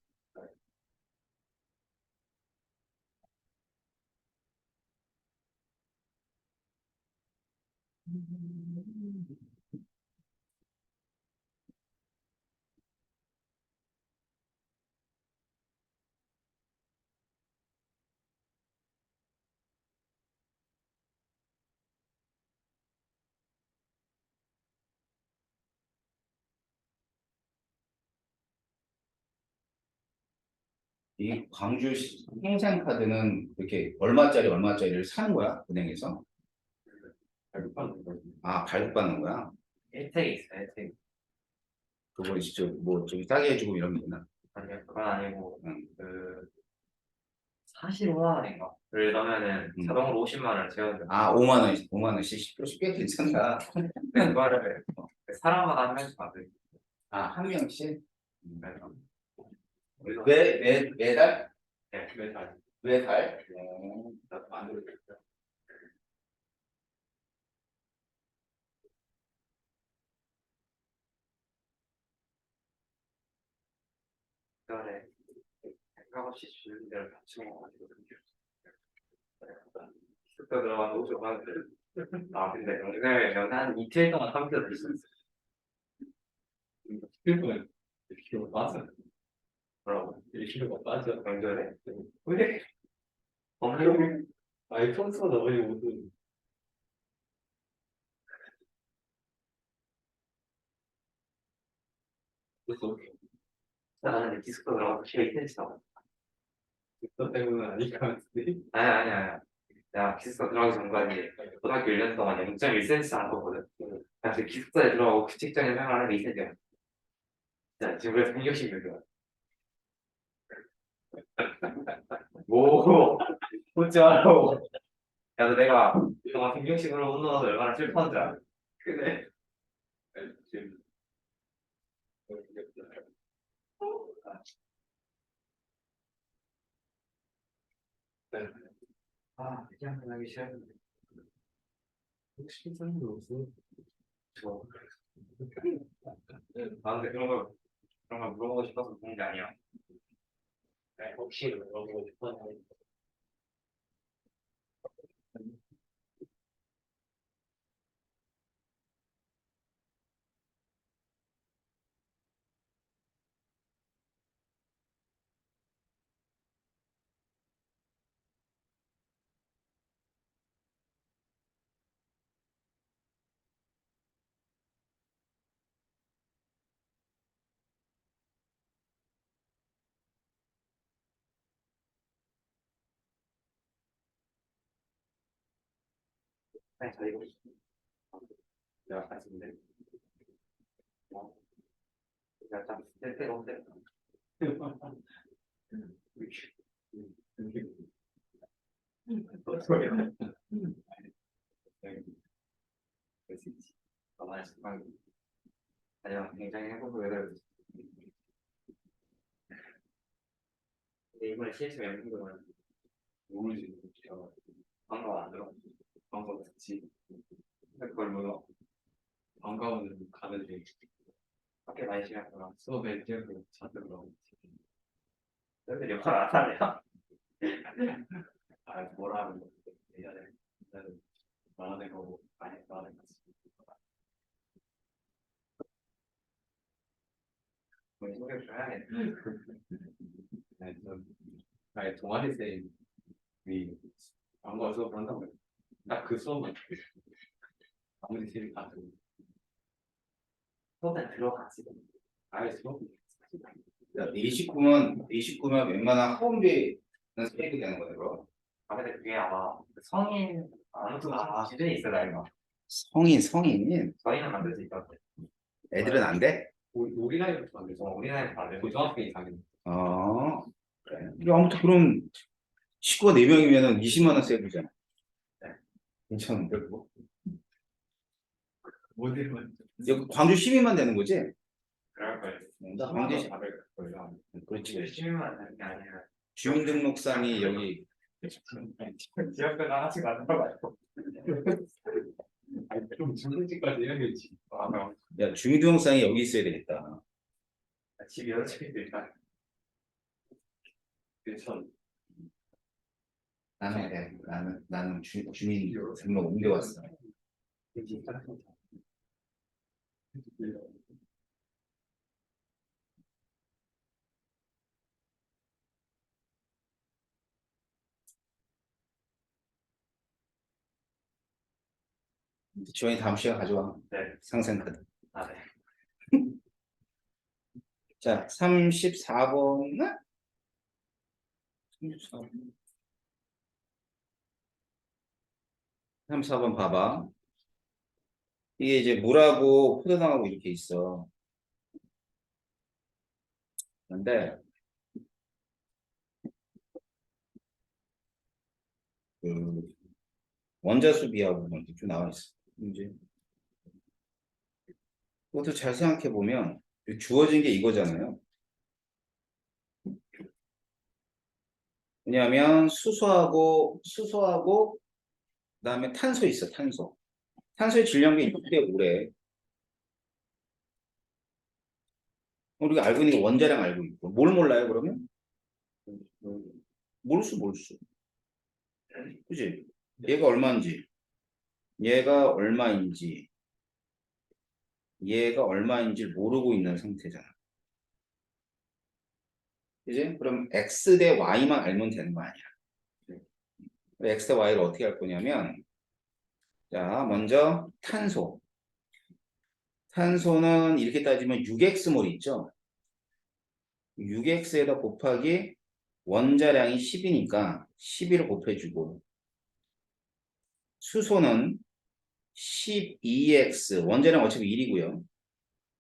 이 광주 행상카드는 이렇게 얼마짜리를 사는 거야? 은행에서? 발급받는 거. 아, 발급받는 거야? 혜택이 있어요, 혜택. 그걸 직접 뭐 좀 싸게 해주고 이런 게 있나? 아니요, 그건 아니고 응. 그 45만 원인가? 를 넣으면은 자동으로 50만 원을 채워줘요. 아, 5만 원씩 10%씩 꽤 괜찮다. 그거를 사람마다 한 명씩 받아요. 아, 한 명씩? 그래서 매달? 네, 매달. 매달? 나도 만들어줬어요. 그거를 생각 없이 주는 대로 같이 먹어가지고 숙소 들어가서 50만 원. 아 근데 영상을 한 이틀 동안 컴퓨터를 있었어요. 이틀 동안 1kg 빠져. 뭐라고? 1kg가 빠져. 명절에? 왜? 엄청 아니 평소보다 많이 못 드. 나는 디스코 들어가서 키로 2cm 나와. 디스코 때문은 아닐 것 같은데? 아니야. 내가 기숙사 들어가기 전까지 고등학교 1년 동안 0.1cm 안 컸거든. 근데 기숙사에 들어가고 그 직장에 생활하는 게 2cm야. 진짜 지금 그래서 평균씩 들어. 뭐 웃지 말라고. 야, 너 내가 그동안 평균식으로 운동해서 얼마나 슬퍼한 줄 알아? 그래. 지금 그냥 하기 싫었는데. 혹시 사람도 없어? 저. 근데 그런 걸 물어보고 싶어서 그런 게 아니야. 네, 혹시 물어보고 싶었는데. 네, 저 이거 내가 가지는데. 내가 참 쓸데없는데. 소리야. 그럴 수 있지. 너만의 습관이. 아니야, 굉장히 행복하게 되고 있어. 근데 이번에 CS 연구는 모르지. 방금 안 들어. 방금 듣지. 근데 그걸 뭐야? 방과후는 가면 돼. 밖에 많이 시간구나. 수업에 뛰어서 자들어. 너희들 역할 안 하네요? 아, 뭐라 하는 거. 예전에 말하는 거 많이 말하는 거. 뭐 소개 좀 해야겠네. 네, 아니 동아리 쌤이 방과 수업 한다고 해요. 딱 그 수업만 아무리 쌤이 다 들고 수업에 들어가지. 아예 수업. 야, 29면 웬만한 학원비는 세이브 되는 거야, 그럼. 아, 근데 그게 아마 성인 아무튼 기준이 있어 나이가. 성인. 저희는 만들 수 있거든요. 애들은 안 돼? 우리 나이부터 만들죠. 우리 나이부터 만들고 고등학교 이상인. 그래. 아무튼 그럼 식구가 4명이면 20만 원 세이브잖아. 네. 괜찮은데 그거? 모델만 여기 광주 시민만 되는 거지? 그럴 거예요. 나 광주 시 받을 거예요. 그렇지. 시민만 하는 게 아니라 주민등록상이 여기 지역별 하나씩 만들어 가지고. 아니 좀 중국집까지 해야겠지. 야 주민등록상이 여기 있어야 되겠다. 집이 여러 집인데 일단. 그천 나는 그래. 나는 주민 등록 옮겨왔어. 지원이 다음 시간 가져와. 네. 상생카드. 아, 네. 자, 34번은? 34번 봐봐. 이게 이제 물하고 포도당하고 이렇게 있어. 그런데 그 원자수 비하고 이렇게 쭉 나와 있어. 이제 그것도 잘 생각해 보면 주어진 게 이거잖아요. 왜냐하면 수소하고 그다음에 탄소 있어. 탄소의 질량이 6대 5래. 우리가 알고 있는 게 원자량 알고 있고 뭘 몰라요 그러면? 몰수. 그지? 얘가 얼마인지 얘가 얼마인지 모르고 있는 상태잖아. 그지? 그럼 x 대 y만 알면 되는 거 아니야. x 대 y를 어떻게 할 거냐면 자 먼저 탄소는 이렇게 따지면 6x몰 있죠. 6x에다 곱하기 원자량이 10이니까 12를 곱해주고 수소는 12x 원자량 어차피 1이고요.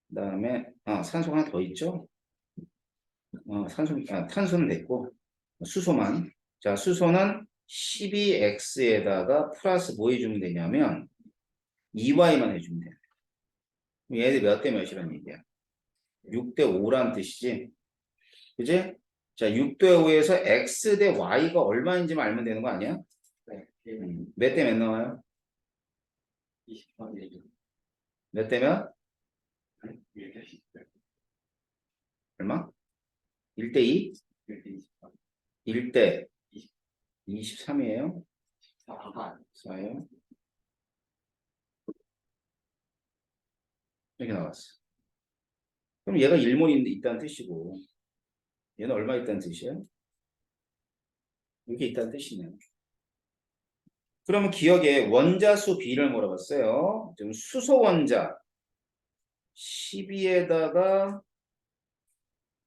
그 다음에 산소가 하나 더 있죠. 탄소는 됐고 수소만. 자 수소는 12x에다가 플러스 뭐 해주면 되냐면 2y만 해주면 돼. 얘들 몇 대 몇이란 얘기야? 6대 5란 뜻이지. 그지? 자 6대 5에서 x 대 y가 얼마인지만 알면 되는 거 아니야? 네. 몇 대 몇 나와요? 20번 얘기. 몇 대 몇? 이렇게 10번. 얼마? 1대 2? 이렇게 20번. 1대 23이에요? 4번. 4예요? 이렇게 나왔어. 그럼 얘가 1몰 있다는 뜻이고 얘는 얼마 있다는 뜻이야? 이게 있다는 뜻이네. 그러면 기억에 원자수 비를 물어봤어요. 지금 수소 원자 12에다가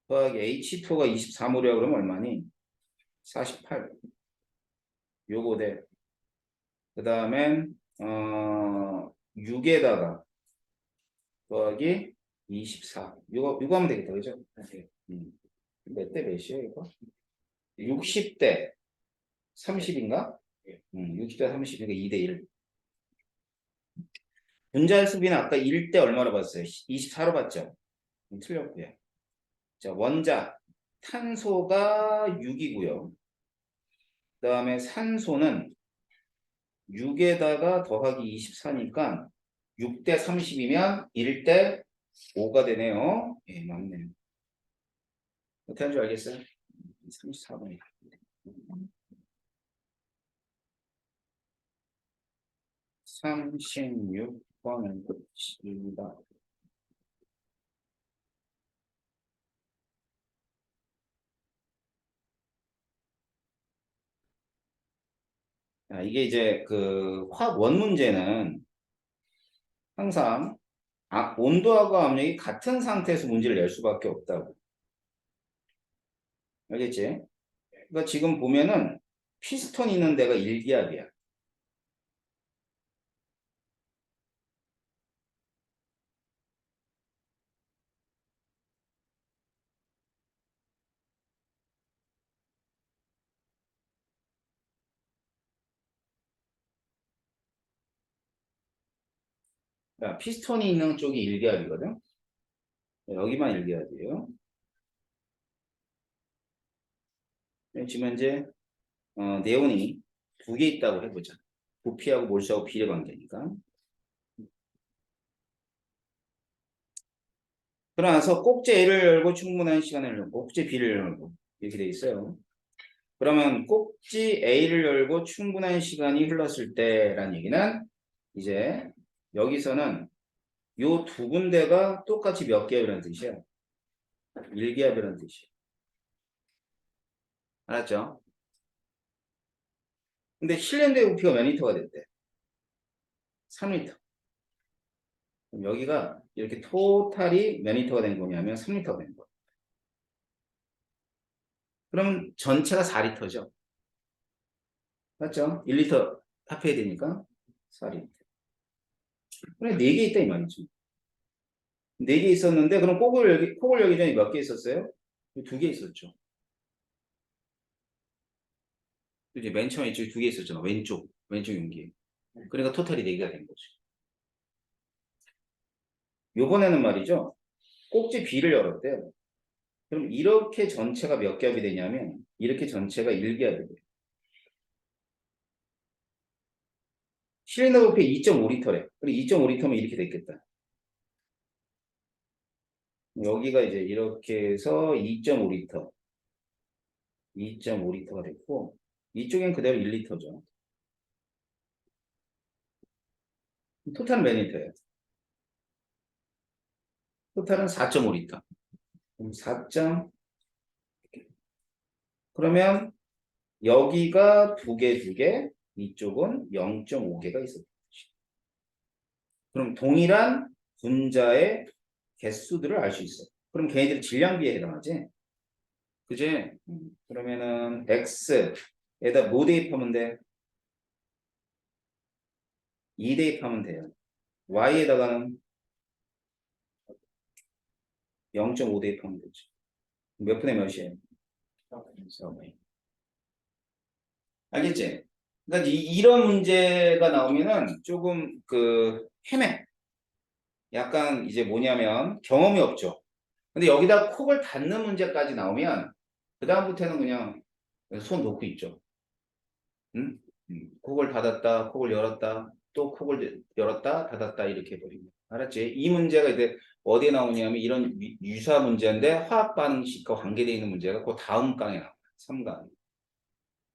더하기 H2가 24몰이야 그러면 얼마니? 48. 요거 돼. 그 다음엔 6에다가 더하기 24. 이거 하면 되겠다. 그죠? 몇 대 몇이에요, 이거? 60대 30인가? 60대 30, 그러니까 2대 1. 분자의 수비는 아까 1대 얼마로 봤어요? 24로 봤죠? 틀렸고요. 자, 원자. 탄소가 6이고요. 그 다음에 산소는 6에다가 더하기 24니까 6대 30이면 1대 5가 되네요. 예, 맞네요. 어떻게 하는 줄 알겠어요? 34번이. 36번은 끝입니다. 이게 이제 그 화원 문제는 항상 온도하고 압력이 같은 상태에서 문제를 낼 수밖에 없다고. 알겠지? 그러니까 지금 보면은 피스톤 있는 데가 일기압이야. 그러니까 피스톤이 있는 쪽이 일기압이거든. 여기만 일기압이에요. 지금 현재 네온이 두 개 있다고 해보자. 부피하고 몰수하고 비례 관계니까. 그러나서 꼭지 A를 열고 충분한 시간을 열고 꼭지 B를 열고 이렇게 돼 있어요. 그러면 꼭지 A를 열고 충분한 시간이 흘렀을 때란 얘기는 이제 여기서는 요 두 군데가 똑같이 몇 기압이라는 뜻이야? 1기압이라는 뜻이야. 알았죠? 근데 실린더의 부피가 몇 리터가 됐대? 3리터. 그럼 여기가 이렇게 토탈이 몇 리터가 된 거냐면 3리터가 된 거야. 그럼 전체가 4리터죠. 맞죠? 1리터 합해야 되니까 4리터. 그래, 4개 있다 이 말이죠. 4개 있었는데 그럼 콕을 열기 전에 몇 개 있었어요? 2개 있었죠. 이제 맨 처음에 이쪽에 2개 있었잖아. 왼쪽 용기. 그러니까 토탈이 4개가 된 거죠. 요번에는 말이죠. 꼭지 B를 열었대요. 그럼 이렇게 전체가 몇 기압이 되냐면 이렇게 전체가 1기압이 돼요. 실린더 부피 2.5리터래. 그리고 2.5리터면 이렇게 됐겠다. 여기가 이제 이렇게 해서 2.5리터. 2.5리터가 됐고 이쪽엔 그대로 1리터죠. 토탈은 몇 리터예요? 토탈은 4.5리터. 그럼 4. 그러면 여기가 2개, 이쪽은 0.5개가 있었던 거지. 그럼 동일한 분자의 개수들을 알 수 있어. 그럼 걔네들이 질량비에 해당하지? 그지? 그러면은 x에다 뭐 대입하면 돼? 2 대입하면 돼요. y에다가는 0.5 대입하면 되죠. 몇 분의 몇이에요? 4분의. 알겠지? 그러니까 이런 문제가 나오면은 조금 헤매. 약간 이제 뭐냐면 경험이 없죠. 근데 여기다 콕을 닫는 문제까지 나오면 그 다음부터는 그냥 손 놓고 있죠. 응? 콕을 닫았다, 콕을 열었다, 또 콕을 열었다, 닫았다 이렇게 해버립니다. 알았지? 이 문제가 이제 어디에 나오냐면 이런 유사 문제인데 화학 반응식과 관계되어 있는 문제가 그 다음 강에 나와요. 3강.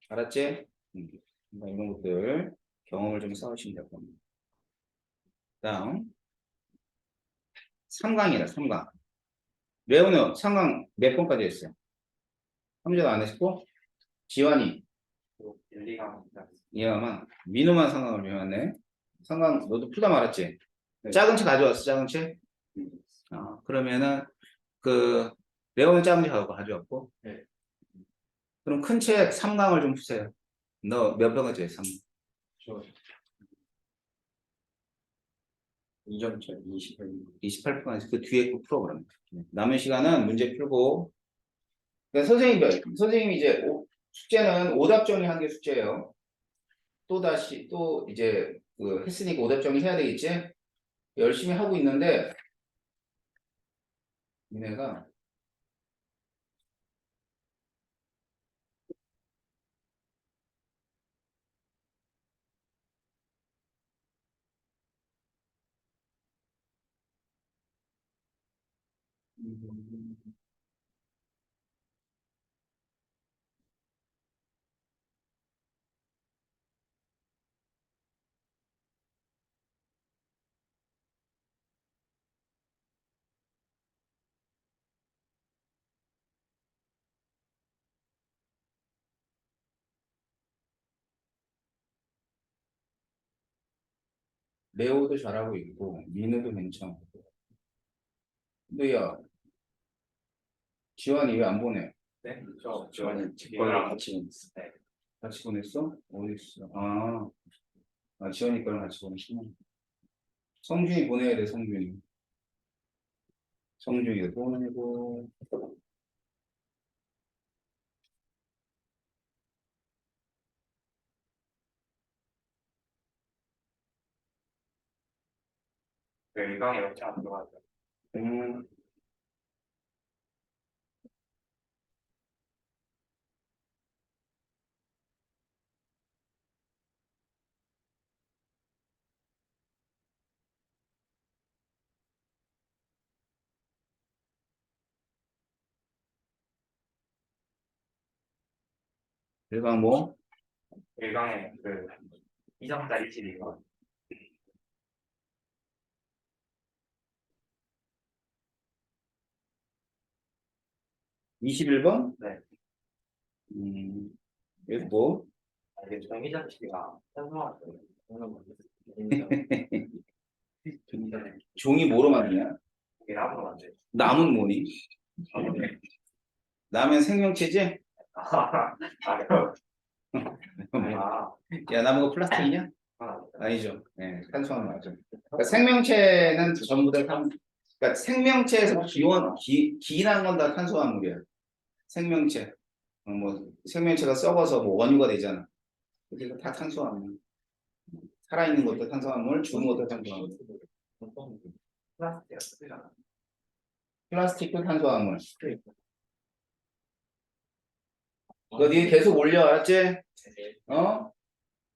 알았지? 그러니까 이런 것들 경험을 좀 쌓으시면 될 겁니다. 다음 3강이다. 3강. 레오는 3강 몇 번까지 했어요? 3절 안 했고 지환이 1, 2강 이해만 민우만 3강을 배웠네. 3강 너도 풀다 말았지? 네. 작은 책 가져왔어. 작은 책? 그러면은 레오는 작은 책 가져왔고 네. 그럼 큰 책 3강을 좀 푸세요. 너 몇 번까지 해? 3강. 저 2점차 28분까지 그 뒤에 거 풀어 그러면. 남은 시간은 문제 풀고 그러니까 선생님이 이제 숙제는 오답 정리한 게 숙제예요. 또 이제 했으니까 오답 정리 해야 되겠지? 열심히 하고 있는데 니네가 레오도 잘하고 있고 민우도 괜찮고 근데 야 지환이 왜 안 보내? 네? 저 지원이 제 거랑 같이 있어요. 네. 같이 보냈어? 어디 있어? 지원이 거랑 같이 보냈구나. 성준이 보내야 돼, 성준이. 성준이가 보내고. 그 일강에 이렇게 안 들어가죠. 음, 일반 뭐? 일강에 그 2점짜리 질이가 21번? 네. 이거 뭐? 이게 종이접시가 현수막을 보는 건데 종이 뭐로 만드냐? 이게 나무로 만들 나무는 뭐니? 나무를 나면 생명체지? 아, 아, 야, 나무가 플라스틱이냐? 아, 아니죠. 네, 탄수화물 맞아. 그러니까 생명체는 전부 다 그러니까 생명체에서 기인한 건 다 탄수화물이야. 생명체. 뭐 생명체가 썩어서 뭐 원유가 되잖아. 그게 다 탄수화물. 살아있는 것도 탄수화물, 죽은 것도 탄수화물. 플라스틱 쓰잖아. 플라스틱도 탄수화물. 너 니네 계속 올려, 알았지? 어?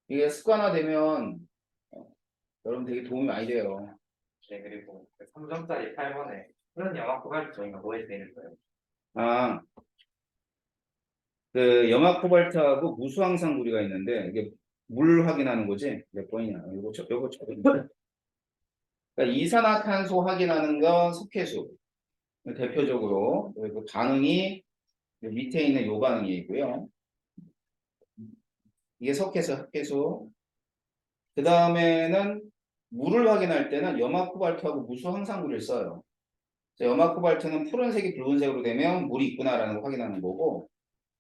이게 습관화되면 여러분 되게 도움이 많이 돼요. 네, 그리고 3점짜리 8번에 그런 영화 고갈 저희가 뭐 해야 되는 거예요? 아, 그 염화 코발트하고 무수황산구리가 있는데 이게 물 확인하는 거지? 몇 번이냐? 요거 그러니까 이산화탄소 확인하는 건 석회수. 대표적으로 그리고 반응이 밑에 있는 요 반응이고요. 이게 석회수, 흑회수. 그 다음에는 물을 확인할 때는 염화 코발트하고 무수황산구리를 써요. 그래서 염화 코발트는 푸른색이 붉은색으로 되면 물이 있구나라는 걸 확인하는 거고,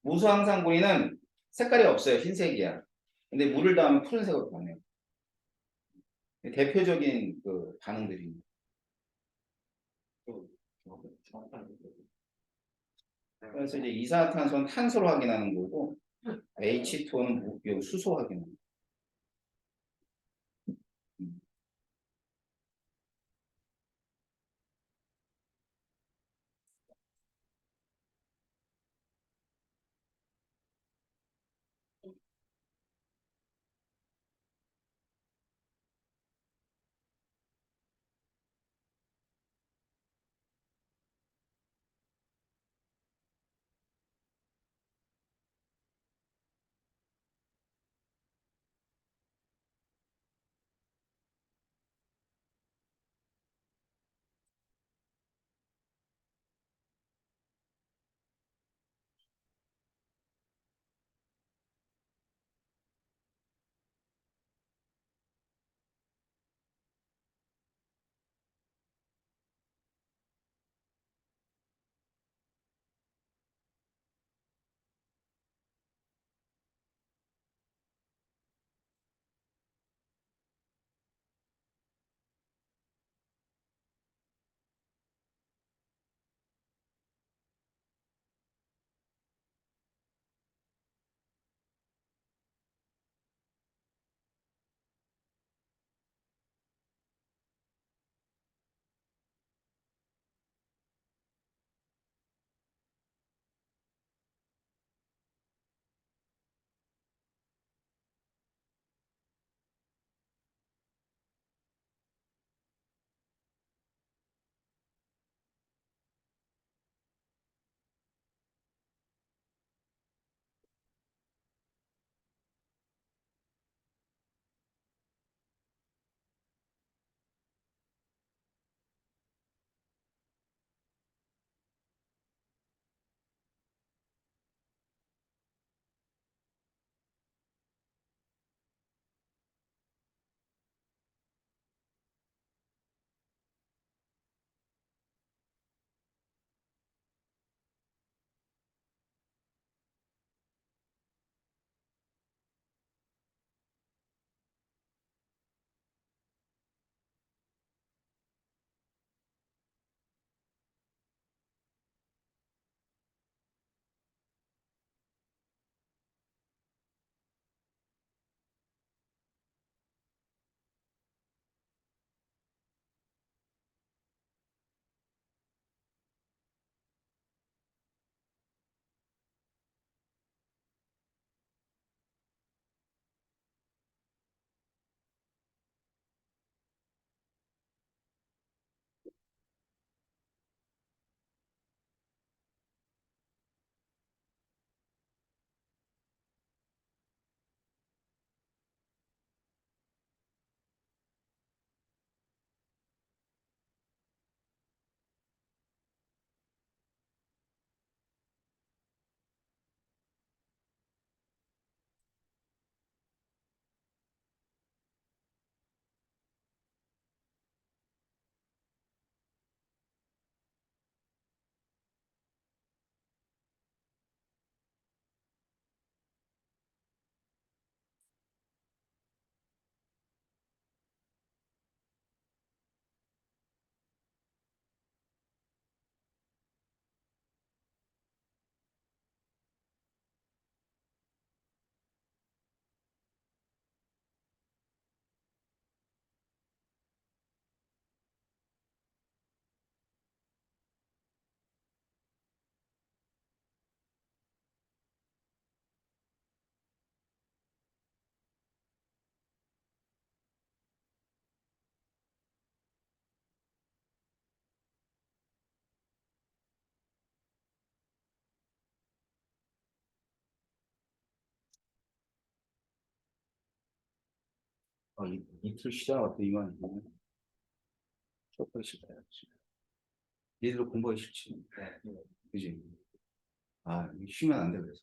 무수황산구리는 색깔이 없어요. 흰색이야. 근데 물을 닿으면 푸른색으로 변해요. 대표적인 그 반응들입니다. 그래서 이제 이산화탄소는 탄소로 확인하는 거고, H2O는 수소 확인하는 거예요. 이틀 쉬잖아, 어때, 이만. 수업하기 싫다. 얘들도 공부하기 싫지. 그지? 쉬면 안 돼, 그래서.